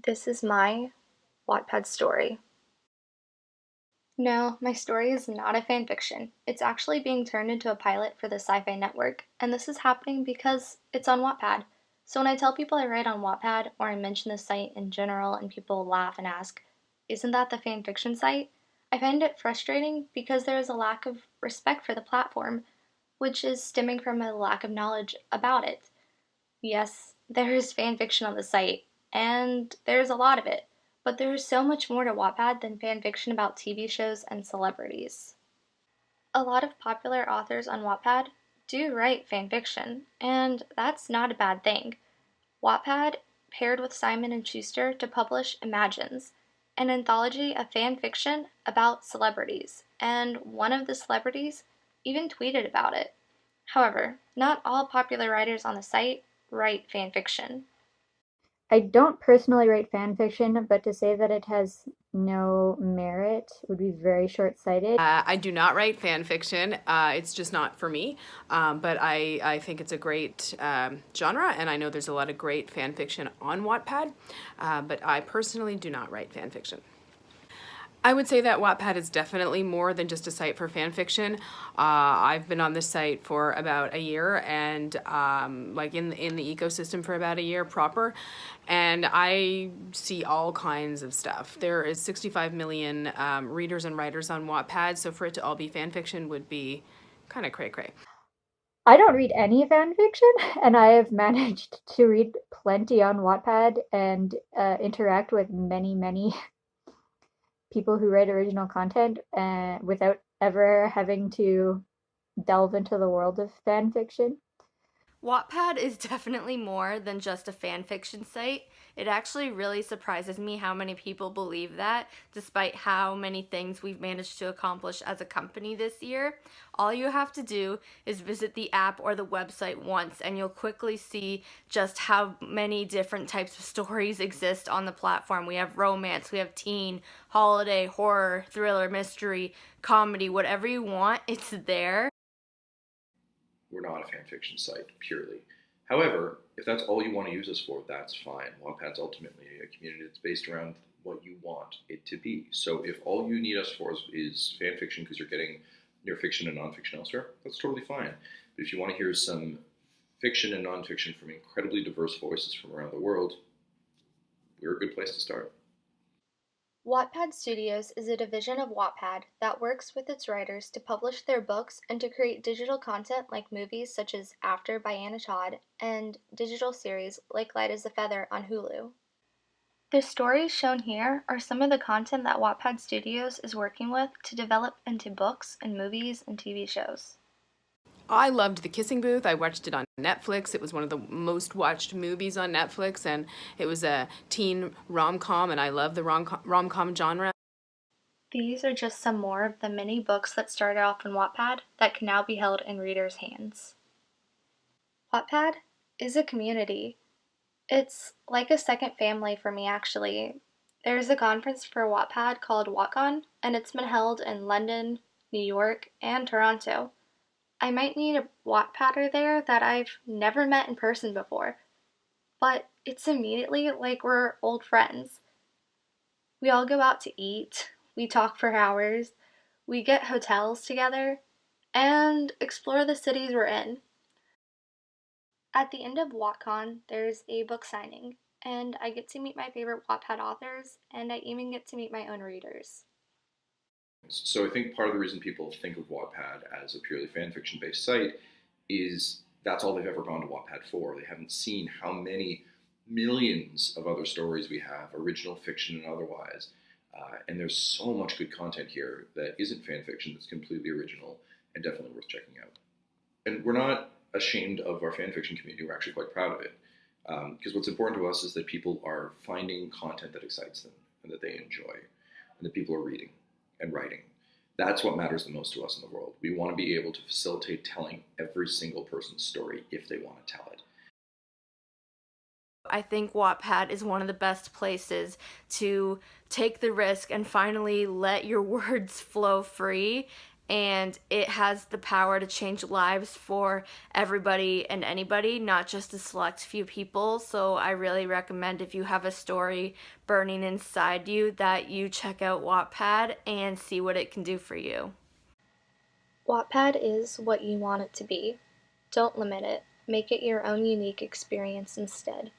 This is my Wattpad story. No, my story is not a fanfiction. It's actually being turned into a pilot for the Sci-Fi Network, and this is happening because it's on Wattpad. So when I tell people I write on Wattpad, or I mention the site in general, and people laugh and ask, "Isn't that the fanfiction site?" I find it frustrating because there is a lack of respect for the platform, which is stemming from a lack of knowledge about it. Yes, there is fan fiction on the site, and there's a lot of it, but there is so much more to Wattpad than fan fiction about TV shows and celebrities. A lot of popular authors on Wattpad do write fan fiction, and that's not a bad thing. Wattpad paired with Simon and Schuster to publish Imagines, an anthology of fan fiction about celebrities, and one of the celebrities even tweeted about it. However, not all popular writers on the site write fan fiction. I don't personally write fan fiction, but to say that it has no merit would be very short-sighted. I do not write fan fiction. It's just not for me. But I think it's a great genre, and I know there's a lot of great fan fiction on Wattpad. But I personally do not write fan fiction. I would say that Wattpad is definitely more than just a site for fan fiction. I've been on this site for about a year, and like in the ecosystem for about a year proper, and I see all kinds of stuff. There is 65 million readers and writers on Wattpad, so for it to all be fan fiction would be kind of cray cray. I don't read any fan fiction, and I have managed to read plenty on Wattpad and interact with many, many people who write original content without ever having to delve into the world of fan fiction. Wattpad is definitely more than just a fan fiction site. It actually really surprises me how many people believe that, despite how many things we've managed to accomplish as a company this year. All you have to do is visit the app or the website once, and you'll quickly see just how many different types of stories exist on the platform. We have romance, we have teen, holiday, horror, thriller, mystery, comedy, whatever you want, it's there. We're not a fan fiction site purely. However, if that's all you want to use us for, that's fine. Wattpad's ultimately a community that's based around what you want it to be. So if all you need us for is fan fiction because you're getting your fiction and nonfiction elsewhere, that's totally fine. But if you want to hear some fiction and nonfiction from incredibly diverse voices from around the world, we're a good place to start. Wattpad Studios is a division of Wattpad that works with its writers to publish their books and to create digital content like movies such as After by Anna Todd and digital series like Light as a Feather on Hulu. The stories shown here are some of the content that Wattpad Studios is working with to develop into books and movies and TV shows. I loved The Kissing Booth. I watched it on Netflix. It was one of the most watched movies on Netflix, and it was a teen rom-com, and I love the rom-com genre. These are just some more of the many books that started off in Wattpad that can now be held in readers' hands. Wattpad is a community. It's like a second family for me, actually. There's a conference for Wattpad called WattCon, and it's been held in London, New York, and Toronto. I might meet a Wattpadder there that I've never met in person before, but it's immediately like we're old friends. We all go out to eat, we talk for hours, we get hotels together, and explore the cities we're in. At the end of WattCon, there's a book signing, and I get to meet my favorite Wattpad authors, and I even get to meet my own readers. So I think part of the reason people think of Wattpad as a purely fan fiction based site is that's all they've ever gone to Wattpad for. They haven't seen how many millions of other stories we have, original fiction and otherwise. And there's so much good content here that isn't fan fiction that's completely original and definitely worth checking out. And we're not ashamed of our fan fiction community. We're actually quite proud of it. Because what's important to us is that people are finding content that excites them and that they enjoy and that people are reading and writing. That's what matters the most to us in the world. We want to be able to facilitate telling every single person's story if they want to tell it. I think Wattpad is one of the best places to take the risk and finally let your words flow free and it has the power to change lives for everybody and anybody, not just a select few people. So I really recommend, if you have a story burning inside you, that you check out Wattpad and see what it can do for you. Wattpad is what you want it to be. Don't limit it. Make it your own unique experience instead.